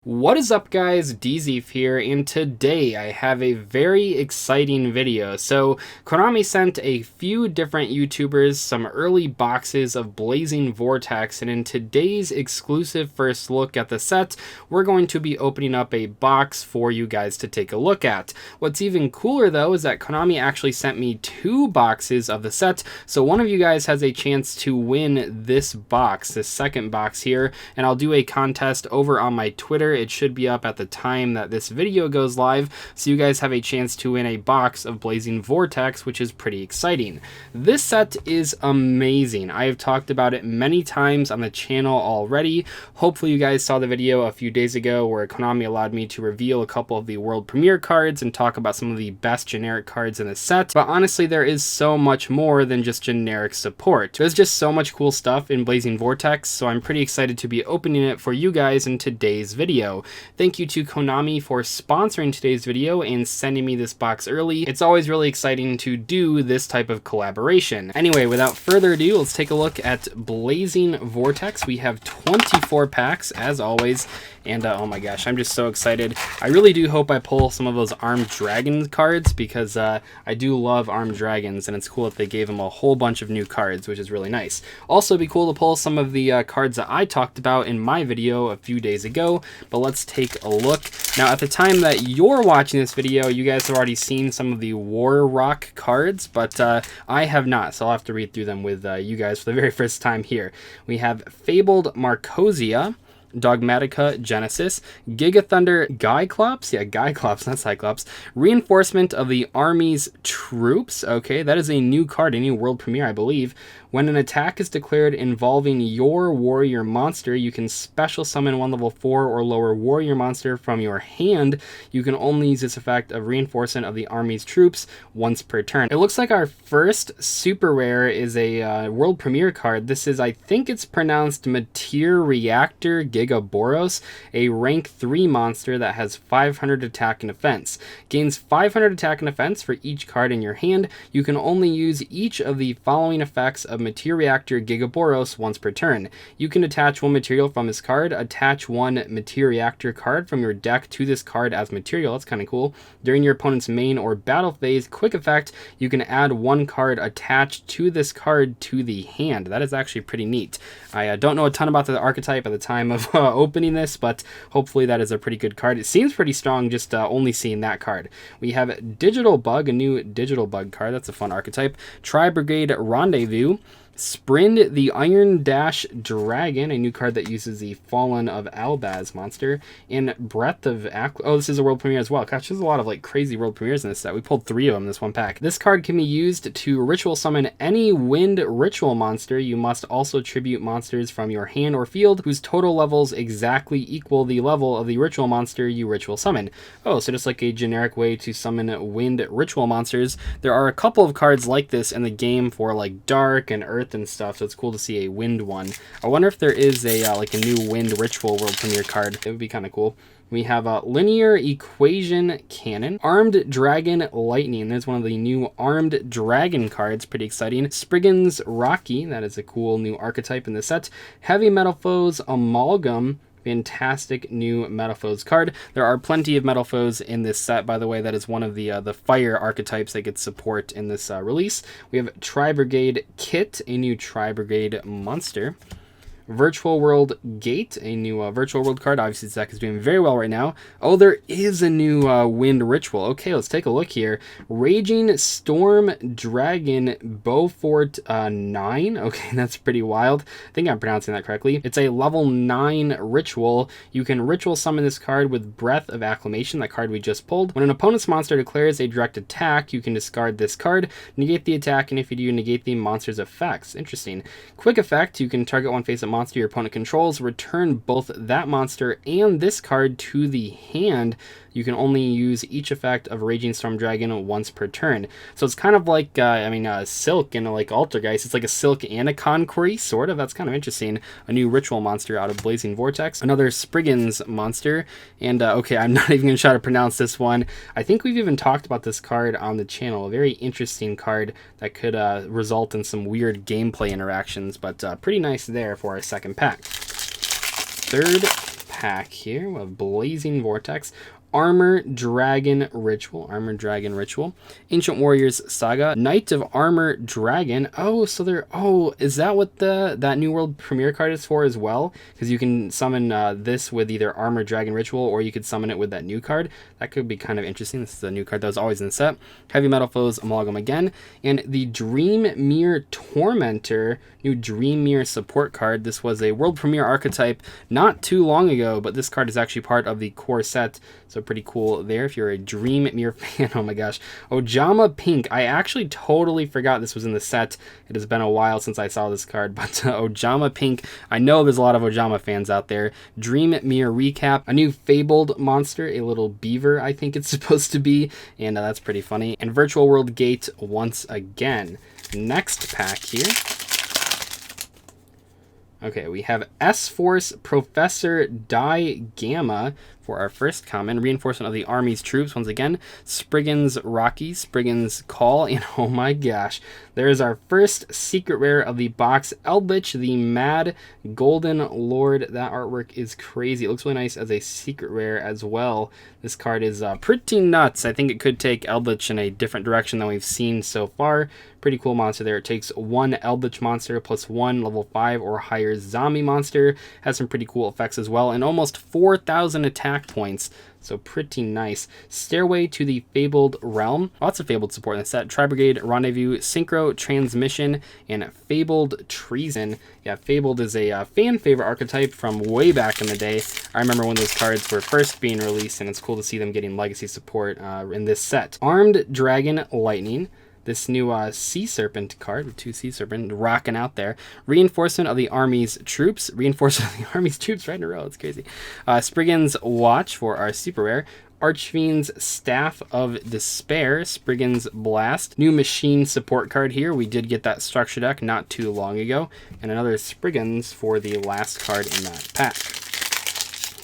What is up, guys? Dzeeff here, and today I have a very exciting video. So Konami sent a few different YouTubers some early boxes of Blazing Vortex, and in today's exclusive first look at the set, we're going to be opening up a box for you guys to take a look at. What's even cooler though is that Konami actually sent me 2 boxes of the set, so one of you guys has a chance to win this box, this second box here, and I'll do a contest over on my Twitter. It should be up at the time that this video goes live, so you guys have a chance to win a box of Blazing Vortex, which is pretty exciting. This set is amazing. I have talked about it many times on the channel already. Hopefully you guys saw the video a few days ago where Konami allowed me to reveal a couple of the world premiere cards and talk about some of the best generic cards in the set, but honestly there is so much more than just generic support. There's just so much cool stuff in Blazing Vortex, so I'm pretty excited to be opening it for you guys in today's video. Thank you to Konami for sponsoring today's video and sending me this box early. It's always really exciting to do this type of collaboration. Anyway, without further ado, let's take a look at Blazing Vortex. We have 24 packs as always, and oh my gosh, I'm just so excited. I really do hope I pull some of those Armed Dragon cards because I do love Armed Dragons, and it's cool that they gave them a whole bunch of new cards, which is really nice. Also, it'd be cool to pull some of the cards that I talked about in my video a few days ago, but let's take a look. Now, at the time that you're watching this video, you guys have already seen some of the War Rock cards, but I have not, so I'll have to read through them with you guys for the very first time here. We have Fabled Marcosia, Dogmatica Genesis, Giga Thunder Gyclops, yeah, Gyclops, not Cyclops, Reinforcement of the Army's Troops, okay, that is a new card, a new world premiere, I believe. When an attack is declared involving your warrior monster, you can special summon one level 4 or lower warrior monster from your hand. You can only use this effect of Reinforcement of the Army's Troops once per turn. It looks like our first super rare is a world premiere card. This is, I think it's pronounced Mateer Reactor Gigaboros, a rank 3 monster that has 500 attack and defense. Gains 500 attack and defense for each card in your hand. You can only use each of the following effects of Mateer Reactor Gigaboros once per turn. You can attach one material from this card, attach one Mateer Reactor card from your deck to this card as material. That's kind of cool. During your opponent's main or battle phase, quick effect, you can add one card attached to this card to the hand. That is actually pretty neat. I don't know a ton about the archetype at the time of opening this, but hopefully that is a pretty good card. It seems pretty strong just only seeing that card. We have Digital Bug, a new Digital Bug card. That's a fun archetype. Tri-Brigade Rendezvous. Sprind the Iron Dash Dragon, a new card that uses the Fallen of Albaz monster, and Breath of oh, this is a world premiere as well. Gosh, there's a lot of like crazy world premieres in this set. We pulled 3 of them in this one pack. This card can be used to ritual summon any wind ritual monster. You must also tribute monsters from your hand or field whose total levels exactly equal the level of the ritual monster you ritual summon. Oh, so just like a generic way to summon wind ritual monsters. There are a couple of cards like this in the game for like Dark and Earth and stuff, so it's cool to see a wind one. I wonder if there is a like a new wind ritual world premiere card. It would be kind of cool. We have a Linear Equation Cannon, Armed Dragon Lightning. There's one of the new Armed Dragon cards, pretty exciting. Spriggan's Rocky, that is a cool new archetype in the set. Heavy Metal Foes Amalgam, fantastic new Metal Foes card. There are plenty of Metal Foes in this set, by the way. That is one of the fire archetypes that gets support in this release. We have Tri-Brigade Kit, a new Tri-Brigade monster. Virtual World Gate, a new Virtual World card. Obviously, this deck is doing very well right now. Oh, there is a new Wind Ritual. Okay, let's take a look here. Raging Storm Dragon Beaufort 9. Okay, that's pretty wild. I think I'm pronouncing that correctly. It's a level 9 ritual. You can ritual summon this card with Breath of Acclamation, that card we just pulled. When an opponent's monster declares a direct attack, you can discard this card, negate the attack, and if you do, negate the monster's effects. Interesting. Quick effect, you can target one face-up monster your opponent controls, return both that monster and this card to the hand. You can only use each effect of Raging Storm Dragon once per turn. So it's kind of like, Silk and like Altergeist. It's like a Silk and a Conquery, sort of. That's kind of interesting. A new ritual monster out of Blazing Vortex. Another Spriggan's monster. And, okay, I'm not even going to try to pronounce this one. I think we've even talked about this card on the channel. A very interesting card that could result in some weird gameplay interactions, but pretty nice there for our second pack. Third pack here, we have Blazing Vortex, Armor Dragon Ritual, Ancient Warriors Saga, Knight of Armor Dragon. Oh, so they're, oh, is that what that New World Premiere card is for as well? Because you can summon this with either Armor Dragon Ritual, or you could summon it with that new card. That could be kind of interesting. This is a new card that was always in the set. Heavy Metal Foes Amalgam again, and the Dream Mirror Tormentor, new Dream Mirror support card. This was a World Premiere archetype not too long ago, but this card is actually part of the core set. So pretty cool there if you're a Dream Mirror fan. Oh my gosh. Ojama Pink. I actually totally forgot this was in the set. It has been a while since I saw this card, but Ojama Pink. I know there's a lot of Ojama fans out there. Dream Mirror Recap. A new Fabled monster, a little beaver, I think it's supposed to be, and that's pretty funny. And Virtual World Gate once again. Next pack here. Okay, we have S-Force Professor Die Gamma for our first common. Reinforcement of the Army's troops once again. Spriggan's Rocky, Spriggan's Call, and oh my gosh, there is our first secret rare of the box. Eldritch, the Mad Golden Lord. That artwork is crazy. It looks really nice as a secret rare as well. This card is pretty nuts. I think it could take Eldritch in a different direction than we've seen so far. Pretty cool monster there. It takes one Eldritch monster plus one level 5 or higher zombie monster. Has some pretty cool effects as well, and almost 4,000 attack points. So pretty nice. Stairway to the Fabled Realm. Lots of Fabled support in the set. Tri-Brigade, Rendezvous, Synchro, Transmission, and Fabled Treason. Yeah, Fabled is a fan favorite archetype from way back in the day. I remember when those cards were first being released, and it's cool to see them getting legacy support in this set. Armed Dragon Lightning. This new Sea Serpent card with two Sea Serpent rocking out there. Reinforcement of the Army's Troops. Reinforcement of the Army's Troops right in a row. It's crazy. Spriggan's Watch for our super rare. Archfiend's Staff of Despair. Spriggan's Blast. New Machine support card here. We did get that structure deck not too long ago. And another Spriggan's for the last card in that pack.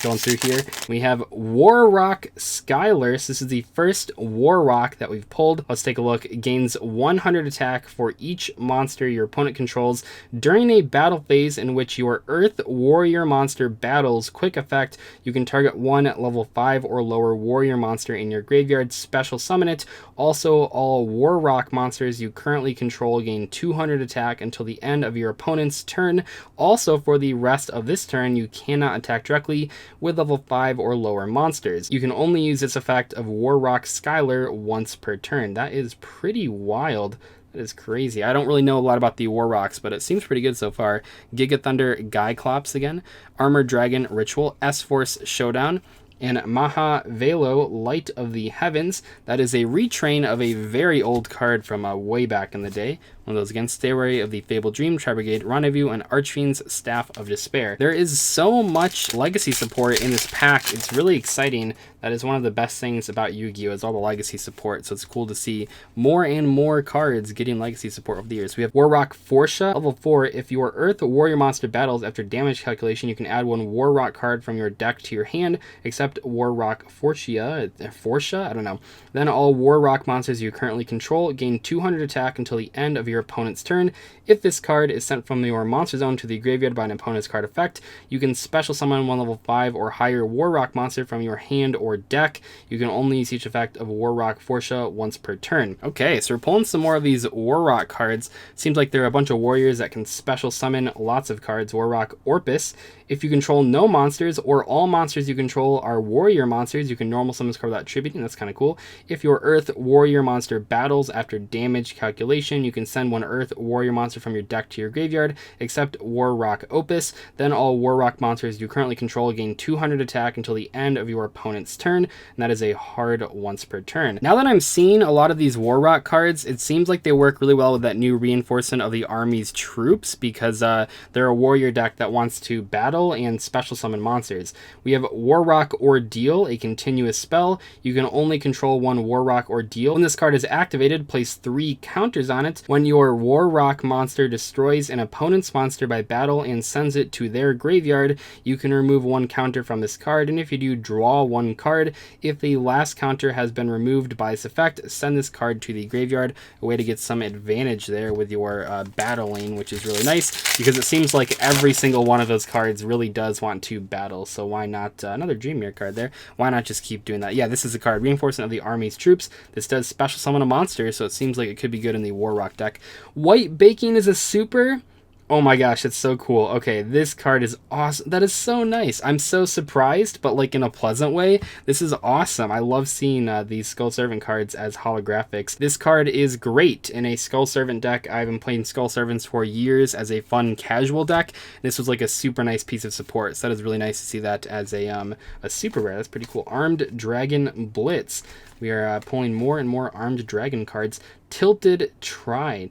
Going through here, we have Warrock Skylers. This is the first Warrock that we've pulled. Let's take a look. It gains 100 attack for each monster your opponent controls during a battle phase in which your Earth Warrior monster battles. Quick effect, you can target one level 5 or lower warrior monster in your graveyard, special summon it. Also, all Warrock monsters you currently control gain 200 attack until the end of your opponent's turn. Also, for the rest of this turn, you cannot attack directly with level 5 or lower monsters. You can only use this effect of Warrock Skyler once per turn. That is pretty wild. That is crazy. I don't really know a lot about the Warrocks, but it seems pretty good so far. Giga Thunder Gyclops again. Armor Dragon Ritual. S-Force Showdown. And Maha Velo, Light of the Heavens. That is a retrain of a very old card from way back in the day. One of those again. Stairway of the Fabled Dream, Tri-Brigade, Rendezvous, and Archfiend's Staff of Despair. There is so much legacy support in this pack. It's really exciting. That is one of the best things about Yu-Gi-Oh! Is all the legacy support. So it's cool to see more and more cards getting legacy support over the years. We have Warrock Forsha, level 4. If your Earth Warrior monster battles after damage calculation, you can add one Warrock card from your deck to your hand, except Warrock Forsha? I don't know. Then all Warrock monsters you currently control gain 200 attack until the end of your opponent's turn. If this card is sent from your monster zone to the graveyard by an opponent's card effect, you can special summon one level 5 or higher Warrock monster from your hand or deck. You can only use each effect of Warrock Forsha once per turn. Okay, so we're pulling some more of these Warrock cards. Seems like there are a bunch of warriors that can special summon lots of cards. Warrock Orpus. If you control no monsters or all monsters you control are warrior monsters, you can normal summon this card without tributing. That's kind of cool. If your Earth Warrior monster battles after damage calculation, you can send one Earth Warrior monster from your deck to your graveyard, except Warrock Opus. Then all Warrock monsters you currently control gain 200 attack until the end of your opponent's turn, and that is a hard once per turn. Now that I'm seeing a lot of these Warrock cards, it seems like they work really well with that new reinforcement of the Army's Troops, because they're a warrior deck that wants to battle and special summon monsters. We have Warrock Ordeal, a continuous spell. You can only control one Warrock Ordeal. When this card is activated, place 3 counters on it. When you your War Rock monster destroys an opponent's monster by battle and sends it to their graveyard, you can remove one counter from this card, and if you do, draw one card. If the last counter has been removed by this effect, send this card to the graveyard. A way to get some advantage there with your battling, which is really nice, because it seems like every single one of those cards really does want to battle, so why not, another Dream Mirror card there, why not just keep doing that? Yeah, this is a card, Reinforcement of the Army's Troops. This does special summon a monster, so it seems like it could be good in the War Rock deck. White Baking is a super. Oh my gosh, it's so cool. Okay, this card is awesome. That is so nice. I'm so surprised, but like in a pleasant way. This is awesome. I love seeing these Skull Servant cards as holographics. This card is great in a Skull Servant deck. I've been playing Skull Servants for years as a fun casual deck. This was like a super nice piece of support, so that is really nice to see that as a super rare. That's pretty cool. Armed Dragon Blitz. We are pulling more and more Armed Dragon cards. Tilted Try,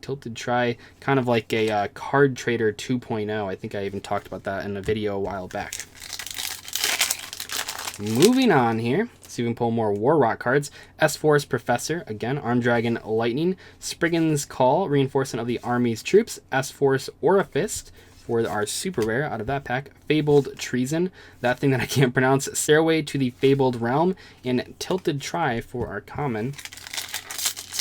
kind of like a Card Trader 2.0. I think I even talked about that in a video a while back. Moving on here, so we can pull more War Rock cards. S-Force Professor, again, Armed Dragon Lightning. Spriggan's Call, Reinforcement of the Army's Troops. S-Force Orifice for our super rare out of that pack. Fabled Treason, that thing that I can't pronounce. Stairway to the Fabled Realm. And Tilted Try for our common.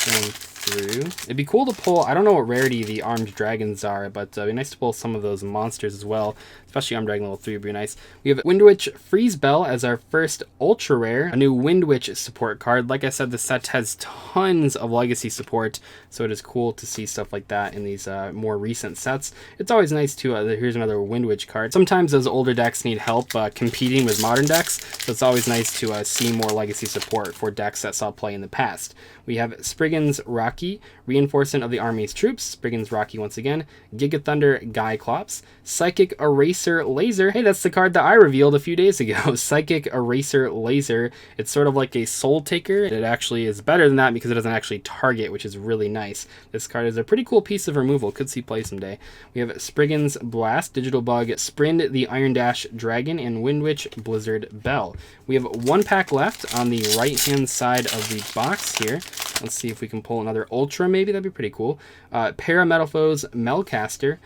Going through. It'd be cool to pull, I don't know what rarity the Armed Dragons are, but it'd be nice to pull some of those monsters as well, especially Armed Dragon level 3 would be nice. We have Windwitch Freeze Bell as our first ultra rare, a new Windwitch support card. Like I said, the set has tons of legacy support, so it is cool to see stuff like that in these more recent sets. It's always nice to, here's another Windwitch card. Sometimes those older decks need help competing with modern decks, so it's always nice to see more legacy support for decks that saw play in the past. We have Spriggan's Rocky, Reinforcement of the Army's Troops. Spriggan's Rocky once again. Giga Thunder Gyclops. Psychic Eraser Laser. Hey, that's the card that I revealed a few days ago. Psychic Eraser Laser. It's sort of like a Soul Taker. It actually is better than that because it doesn't actually target, which is really nice. This card is a pretty cool piece of removal. Could see play someday. We have Spriggan's Blast, Digital Bug, Sprind the Iron Dash Dragon, and Windwitch Blizzard Bell. We have one pack left on the right-hand side of the box here. Let's see if we can pull another Ultra, maybe. That'd be pretty cool. Parametalfoes Melcaster,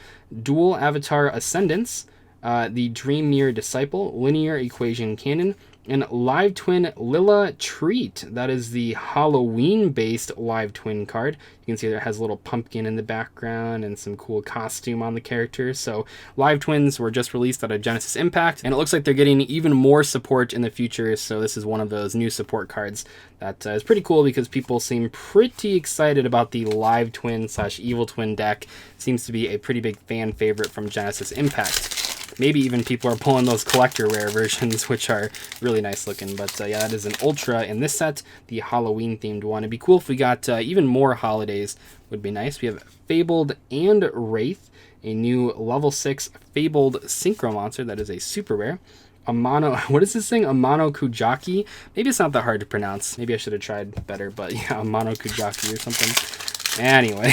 Dual Avatar Ascendance, the Dream Mirror Disciple, Linear Equation Cannon, and Live Twin Lilla Treat. That is the Halloween-based Live Twin card. You can see there has a little pumpkin in the background and some cool costume on the character. So Live Twins were just released out of Genesis Impact, and it looks like they're getting even more support in the future. So this is one of those new support cards that is pretty cool because people seem pretty excited about the Live Twin / Evil Twin deck. Seems to be a pretty big fan favorite from Genesis Impact. Maybe even people are pulling those collector rare versions, which are really nice looking. But yeah, that is an Ultra in this set, the Halloween themed one. It'd be cool if we got even more holidays, would be nice. We have Fabled and Wraith, a new level 6 Fabled Synchro monster that is a super rare. What is this thing? Amano Kujaki? Maybe it's not that hard to pronounce. Maybe I should have tried better, but yeah, Amano Kujaki or something. Anyway,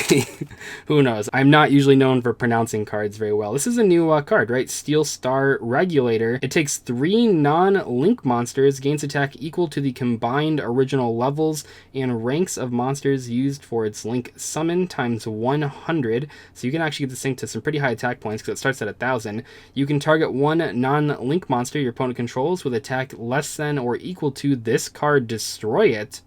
who knows? I'm not usually known for pronouncing cards very well. This is a new card, right? Steel Star Regulator. It takes 3 non-link monsters, gains attack equal to the combined original levels and ranks of monsters used for its link summon times 100. So you can actually get this thing to some pretty high attack points because it starts at 1,000. You can target one non-link monster your opponent controls with attack less than or equal to this card, destroy it.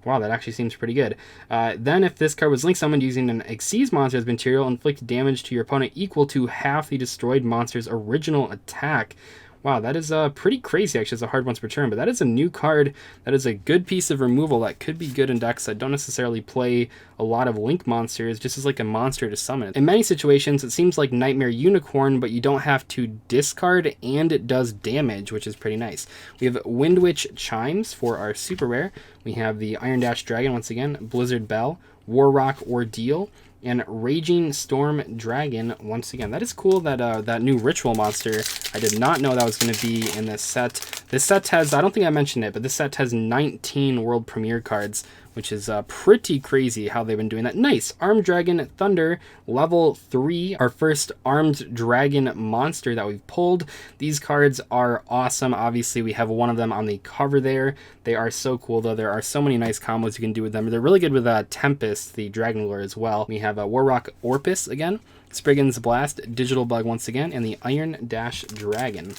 Wow, that actually seems pretty good. Then if this card was link summoned using an Xyz monster as material, inflict damage to your opponent equal to half the destroyed monster's original attack. Wow, that is pretty crazy, actually. It's a hard once per turn, but that is a new card. That is a good piece of removal that could be good in decks that don't necessarily play a lot of link monsters, just as like a monster to summon. In many situations, it seems like Nightmare Unicorn, but you don't have to discard, and it does damage, which is pretty nice. We have Windwitch Chimes for our super rare. We have the Iron Dash Dragon, once again, Blizzard Bell, War Rock Ordeal, and Raging Storm Dragon once again. That is cool, that that new ritual monster. I did not know that was going to be in this set. This set has, I don't think I mentioned it, but this set has 19 world premiere cards, which is pretty crazy how they've been doing that. Nice. Armed Dragon Thunder, level 3, our first Armed Dragon monster that we've pulled. These cards are awesome. Obviously, we have one of them on the cover there. They are so cool, though. There are so many nice combos you can do with them. They're really good with Tempest, the Dragon Lore, as well. We have Warrock Orpus again, Spriggan's Blast, Digital Bug once again, and the Iron Dash Dragon.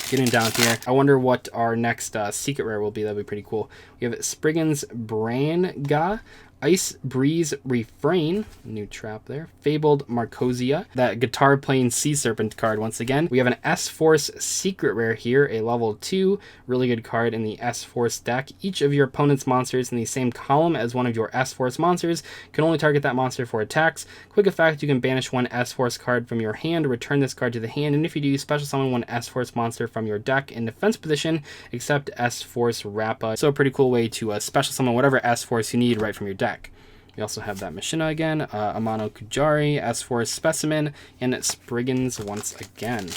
Getting down here, I wonder what our next secret rare will be. That'd be pretty cool. We have Spriggan's Branga, Ice Breeze Refrain, new trap there, Fabled Marcosia, that guitar playing Sea Serpent card once again. We have an S-Force secret rare here, a level 2, really good card in the S-Force deck. Each of your opponent's monsters in the same column as one of your S-Force monsters can only target that monster for attacks. Quick effect, you can banish one S-Force card from your hand, return this card to the hand, and if you do, special summon one S-Force monster from your deck in defense position, except S-Force Rappa. So a pretty cool way to special summon whatever S-Force you need right from your deck. We also have that Machina again, Amano Kujari, S-Force Specimen, and Spriggan's once again.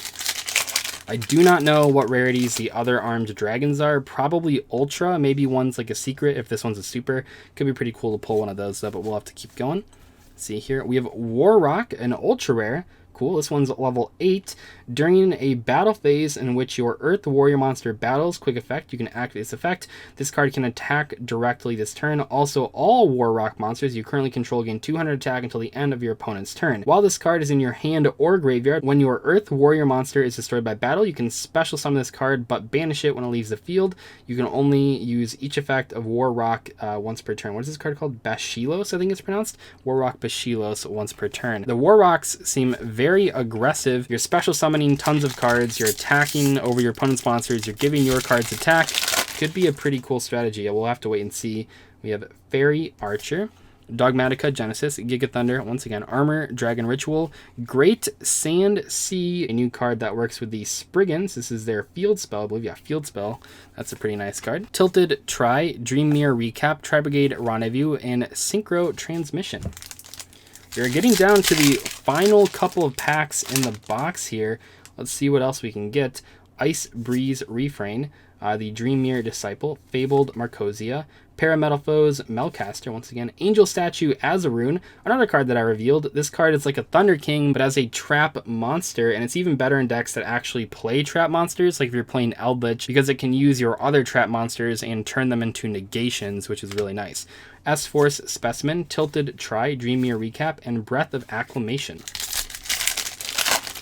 I do not know what rarities the other armed dragons are. Probably Ultra, maybe one's like a secret if this one's a super. Could be pretty cool to pull one of those though, but we'll have to keep going. Let's see here. We have Warrock, an ultra rare. Cool, this one's level 8. During a battle phase in which your Earth Warrior monster battles, quick effect, you can activate this effect. This card can attack directly this turn. Also, all Warrock monsters you currently control gain 200 attack until the end of your opponent's turn. While this card is in your hand or graveyard, when your Earth Warrior monster is destroyed by battle, you can special summon this card, but banish it when it leaves the field. You can only use each effect of Warrock once per turn. What is this card called? Bashilos, I think it's pronounced. Warrock Bashilos once per turn. The Warrocks seem very aggressive. You're special summoning tons of cards, you're attacking over your opponent's monsters, you're giving your cards attack. Could be a pretty cool strategy. We'll have to wait and see. We have Fairy Archer, Dogmatica Genesis, Giga Thunder, once again, Armor, Dragon Ritual, Great Sand Sea, a new card that works with the Spriggans. This is their field spell, I believe. Yeah, field spell. That's a pretty nice card. Tilted Try, Dream Mirror Recap, Tri-Brigade Rendezvous, and Synchro Transmission. We're getting down to the final couple of packs in the box here. Let's see what else we can get. Ice Breeze Refrain, the Dream Mirror Disciple, Fabled Marcosia, Parametalfoes Melcaster, once again, Angel Statue Azaroon, another card that I revealed. This card is like a Thunder King, but as a trap monster, and it's even better in decks that actually play trap monsters, like if you're playing Eldritch, because it can use your other trap monsters and turn them into negations, which is really nice. S-Force Specimen, Tilted Try, Dream Mirror Recap, and Breath of Acclamation.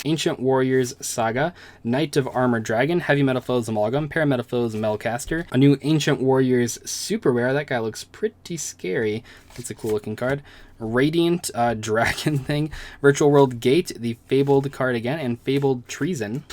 Ancient Warriors Saga, Knight of Armor Dragon, Heavy Metal Foes Amalgam, Parametalfoes Melcaster, a new Ancient Warriors Super Rare. That guy looks pretty scary. That's a cool looking card. Radiant Dragon thing, Virtual World Gate, the Fabled card again, and Fabled Treason.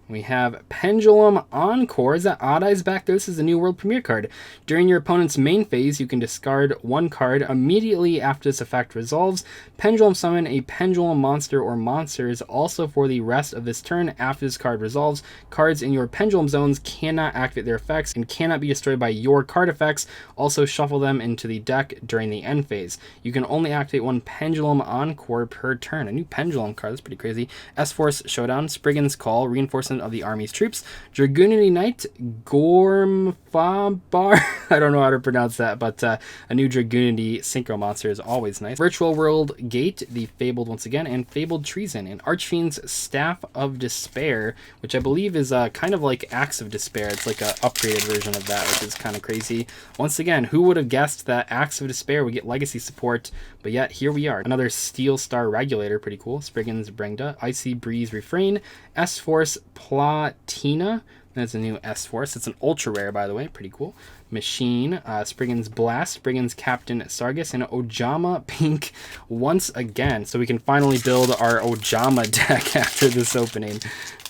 We have Pendulum Encore. Is that Odd Eyes back there? This is a new World Premiere card. During your opponent's main phase, you can discard one card. Immediately after this effect resolves, Pendulum summon a Pendulum monster or monsters. Also for the rest of this turn, after this card resolves, cards in your Pendulum zones cannot activate their effects and cannot be destroyed by your card effects. Also shuffle them into the deck during the end phase. You can only activate one Pendulum Encore per turn. A new Pendulum card. That's pretty crazy. S-Force Showdown, Spriggan's Call, Reinforcement of the Army's Troops, Dragoonity Knight, Gormfabar, I don't know how to pronounce that, but a new Dragoonity Synchro monster is always nice. Virtual World Gate, the Fabled once again, and Fabled Treason, and Archfiend's Staff of Despair, which I believe is kind of like Axe of Despair. It's like an upgraded version of that, which is kind of crazy. Once again, who would have guessed that Axe of Despair would get legacy support, but yet here we are. Another Steel Star Regulator, pretty cool. Spriggan's Brengda, Icy Breeze Refrain, S-Force Platina. That's a new S-Force. It's an ultra rare, by the way. Pretty cool. Machine, Spriggan's Blast, Spriggan's Captain Sargus, and Ojama Pink once again. So we can finally build our Ojama deck after this opening.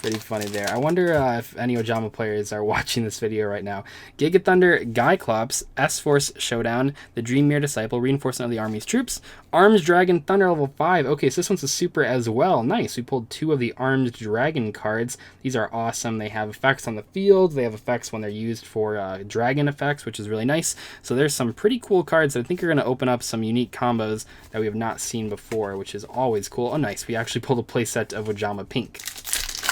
Pretty funny there. I wonder if any Ojama players are watching this video right now. Giga Thunder, Gyclops, S-Force Showdown, the Dream Mirror Disciple, Reinforcement of the Army's Troops, Arms Dragon Thunder level 5. Okay, so this one's a super as well. Nice. We pulled 2 of the Armed Dragon cards. These are awesome. They have effects on the field. They have effects when they're used for dragon effects, which is really nice. So there's some pretty cool cards that I think are going to open up some unique combos that we have not seen before, which is always cool. Oh, nice. We actually pulled a playset of Ojama Pink.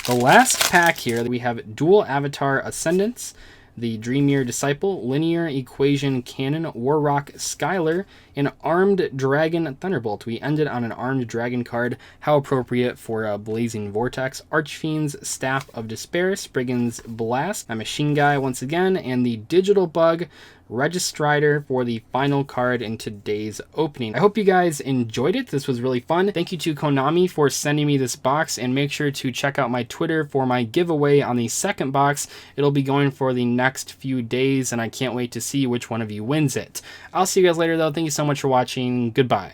The last pack here, we have Dual Avatar Ascendants, the Dreamier Disciple, Linear Equation Cannon, Warrock Skylar, and Armed Dragon Thunderbolt. We ended on an Armed Dragon card. How appropriate for a Blazing Vortex. Archfiend's Staff of Despair, Spriggan's Blast, a Machine Guy once again, and the Digital Bug Registrider for the final card in today's opening. I hope you guys enjoyed it. This was really fun. Thank you to Konami for sending me this box, and make sure to check out my Twitter for my giveaway on the second box. It'll be going for the next few days, and I can't wait to see which one of you wins it. I'll see you guys later though. Thank you so much for watching. Goodbye.